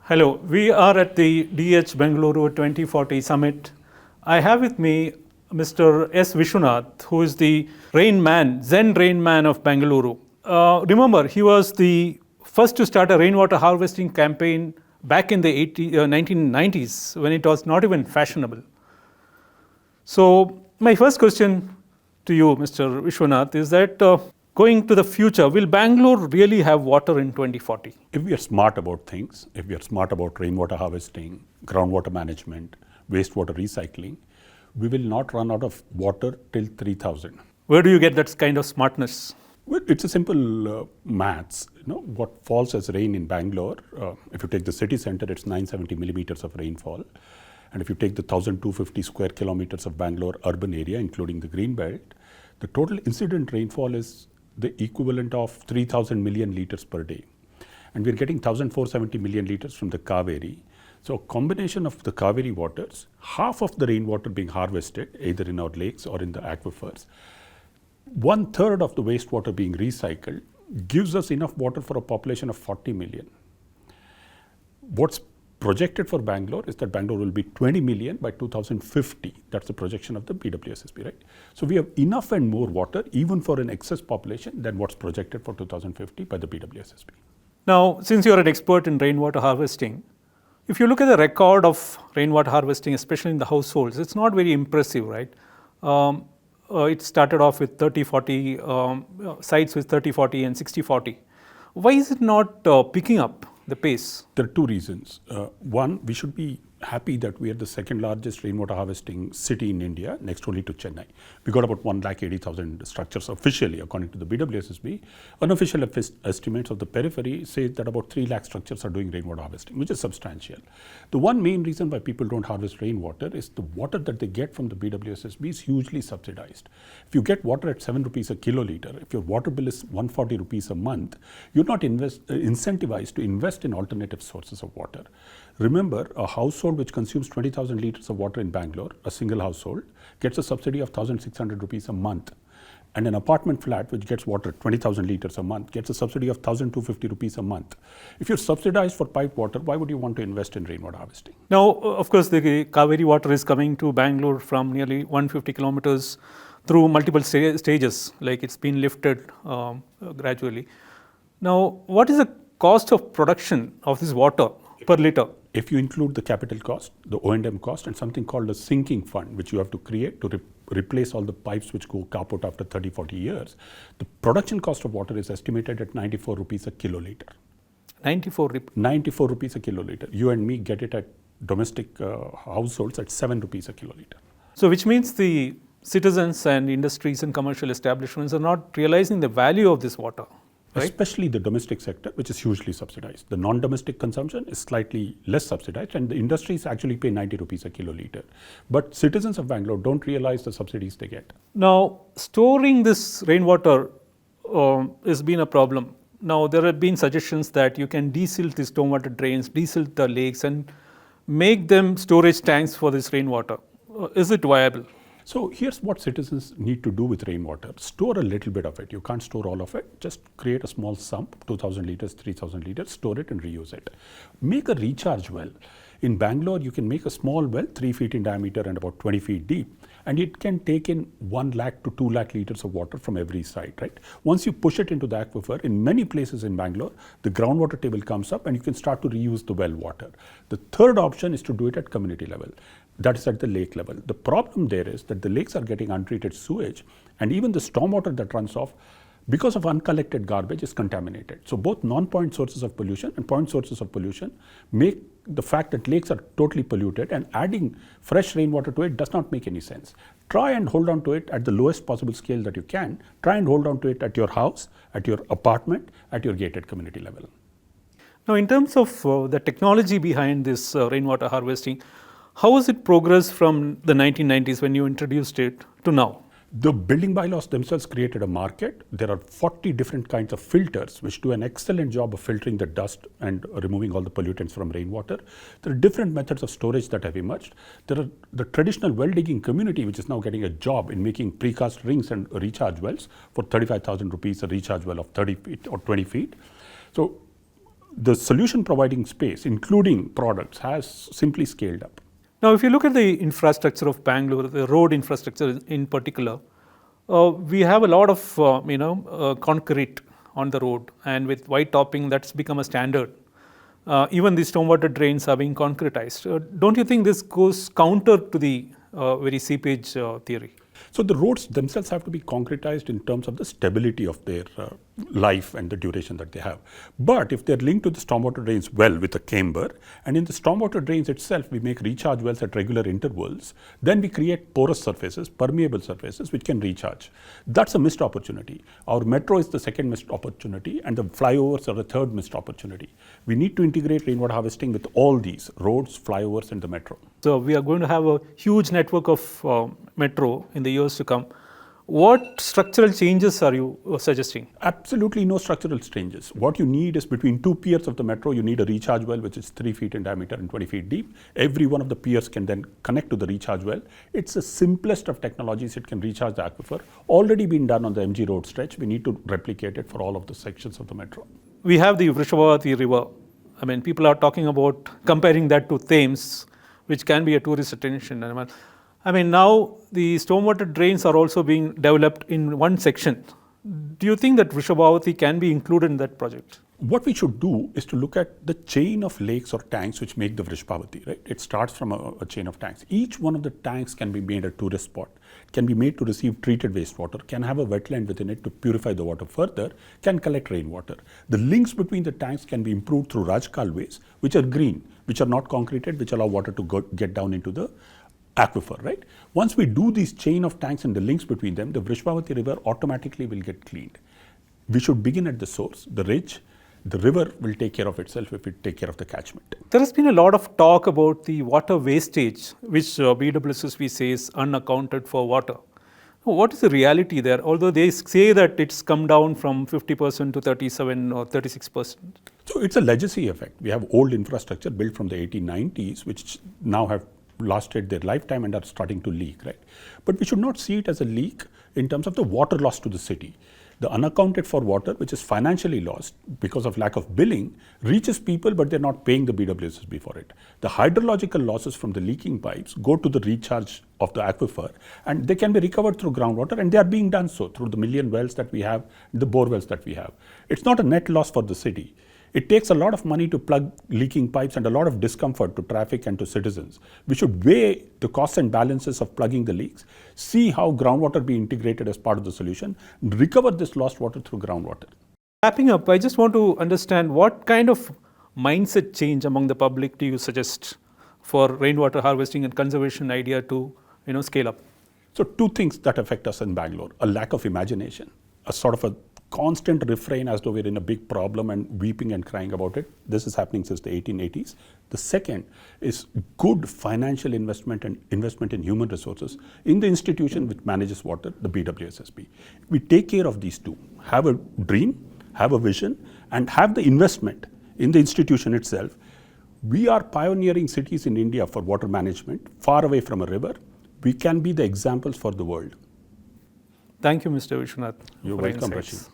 Hello, we are at the DH Bengaluru 2040 Summit. I have with me Mr. S Vishwanath, who is the rain man, Zen rain man of Bengaluru. Remember, he was the first to start a rainwater harvesting campaign back in the 1990s when it was not even fashionable. So, my first question to you, Mr. Vishwanath, is that going to the future, will Bangalore really have water in 2040? If we are smart about things, if we are smart about rainwater harvesting, groundwater management, wastewater recycling, we will not run out of water till 3000. Where do you get that kind of smartness? Well, it's a simple maths. What falls as rain in Bangalore, if you take the city center, it's 970 millimeters of rainfall. And if you take the 1,250 square kilometers of Bangalore urban area, including the green belt, the total incident rainfall is the equivalent of 3,000 million liters per day. And we're getting 1,470 million liters from the Kaveri. So a combination of the Kaveri waters, half of the rainwater being harvested, either in our lakes or in the aquifers, 1/3 of the wastewater being recycled, gives us enough water for a population of 40 million. What's projected for Bangalore is that Bangalore will be 20 million by 2050. That's the projection of the BWSSB, right? So we have enough and more water even for an excess population than what's projected for 2050 by the BWSSB. Now, since you're an expert in rainwater harvesting, if you look at the record of rainwater harvesting, especially in the households, it's not very impressive, right? It started off with 30-40 sites with 30-40 and 60-40. Why is it not picking up the pace? There are two reasons. One, we should be happy that we are the second largest rainwater harvesting city in India, next only to Chennai. We got about 180,000 structures officially, according to the BWSSB. Unofficial estimates of the periphery say that about 3 lakh structures are doing rainwater harvesting, which is substantial. The one main reason why people don't harvest rainwater is the water that they get from the BWSSB is hugely subsidized. If you get water at 7 rupees a kiloliter, if your water bill is 140 rupees a month, you're not incentivized to invest in alternative sources of water. Remember, a household which consumes 20,000 liters of water in Bangalore, a single household, gets a subsidy of 1,600 rupees a month. And an apartment flat which gets water 20,000 liters a month gets a subsidy of 1,250 rupees a month. If you're subsidized for piped water, why would you want to invest in rainwater harvesting? Now, of course, the Kaveri water is coming to Bangalore from nearly 150 kilometers through multiple stages, like it's been lifted gradually. Now, what is the cost of production of this water per liter? If you include the capital cost, the O&M cost, and something called a sinking fund, which you have to create to replace all the pipes which go kaput after 30-40 years, the production cost of water is estimated at 94 rupees a kiloliter. 94 rupees a kiloliter. You and me get it at domestic households at 7 rupees a kiloliter. So which means the citizens and industries and commercial establishments are not realizing the value of this water. Right? Especially the domestic sector, which is hugely subsidized. The non-domestic consumption is slightly less subsidized, and the industries actually pay 90 rupees a kiloliter. But citizens of Bangalore don't realize the subsidies they get. Now, storing this rainwater has been a problem. Now, there have been suggestions that you can desilt the stormwater drains, desilt the lakes, and make them storage tanks for this rainwater. Is it viable? So here's what citizens need to do with rainwater. Store a little bit of it. You can't store all of it. Just create a small sump, 2,000 liters, 3,000 liters, store it and reuse it. Make a recharge well. In Bangalore, you can make a small well, 3 feet in diameter and about 20 feet deep, and it can take in 1 lakh to 2 lakh liters of water from every site, right? Once you push it into the aquifer, in many places in Bangalore, the groundwater table comes up and you can start to reuse the well water. The third option is to do it at community level. That is at the lake level. The problem there is that the lakes are getting untreated sewage, and even the stormwater that runs off because of uncollected garbage is contaminated. So both non-point sources of pollution and point sources of pollution make the fact that lakes are totally polluted, and adding fresh rainwater to it does not make any sense. Try and hold on to it at the lowest possible scale that you can. Try and hold on to it at your house, at your apartment, at your gated community level. Now, in terms of the technology behind this rainwater harvesting, how has it progressed from the 1990s when you introduced it to now? The building bylaws themselves created a market. There are 40 different kinds of filters which do an excellent job of filtering the dust and removing all the pollutants from rainwater. There are different methods of storage that have emerged. There are the traditional well digging community which is now getting a job in making precast rings and recharge wells for 35,000 rupees a recharge well of 30 feet or 20 feet. So the solution providing space, including products, has simply scaled up. Now, if you look at the infrastructure of Bangalore, the road infrastructure in particular, we have a lot of concrete on the road, and with white topping, that's become a standard. Even the stormwater drains are being concretized. Don't you think this goes counter to the very seepage theory? So the roads themselves have to be concretized in terms of the stability of their life and the duration that they have. But if they're linked to the stormwater drains well with a camber, and in the stormwater drains itself we make recharge wells at regular intervals, then we create porous surfaces, permeable surfaces which can recharge. That's a missed opportunity. Our metro is the second missed opportunity, and the flyovers are the third missed opportunity. We need to integrate rainwater harvesting with all these roads, flyovers and the metro. So we are going to have a huge network of metro in the years to come. What structural changes are you suggesting? Absolutely no structural changes. What you need is between two piers of the metro, you need a recharge well which is 3 feet in diameter and 20 feet deep. Every one of the piers can then connect to the recharge well. It's the simplest of technologies. It can recharge the aquifer. Already been done on the MG Road stretch. We need to replicate it for all of the sections of the metro. We have the Vishwanath river. I mean, people are talking about comparing that to Thames, which can be a tourist attraction. I mean, now the stormwater drains are also being developed in one section. Do you think that Vishwanath can be included in that project? What we should do is to look at the chain of lakes or tanks which make the Vrishbhavati, right? It starts from a chain of tanks. Each one of the tanks can be made a tourist spot, can be made to receive treated wastewater, can have a wetland within it to purify the water further, can collect rainwater. The links between the tanks can be improved through Rajkalways, which are green, which are not concreted, which allow water to get down into the aquifer, right? Once we do these chain of tanks and the links between them, the Vrishbhavati river automatically will get cleaned. We should begin at the source, the ridge. The river will take care of itself if we take care of the catchment. There has been a lot of talk about the water wastage, which BWSSB says unaccounted for water. What is the reality there? Although they say that it's come down from 50% to 37 or 36%. So it's a legacy effect. We have old infrastructure built from the 1890s, which now have lasted their lifetime and are starting to leak, right? But we should not see it as a leak in terms of the water loss to the city. The unaccounted for water, which is financially lost because of lack of billing, reaches people, but they're not paying the BWSSB for it. The hydrological losses from the leaking pipes go to the recharge of the aquifer, and they can be recovered through groundwater, and they are being done so through the million wells that we have, the bore wells that we have. It's not a net loss for the city. It takes a lot of money to plug leaking pipes and a lot of discomfort to traffic and to citizens. We should weigh the costs and balances of plugging the leaks, see how groundwater be integrated as part of the solution, recover this lost water through groundwater. Wrapping up, I just want to understand what kind of mindset change among the public do you suggest for rainwater harvesting and conservation idea to scale up? So two things that affect us in Bangalore: a lack of imagination, a sort of a constant refrain as though we're in a big problem and weeping and crying about it. This is happening since the 1880s. The second is good financial investment and investment in human resources in the institution which manages water, the BWSSB. We take care of these two, have a dream, have a vision, and have the investment in the institution itself. We are pioneering cities in India for water management, far away from a river. We can be the examples for the world. Thank you, Mr. Vishwanath. You're welcome, Rasheed.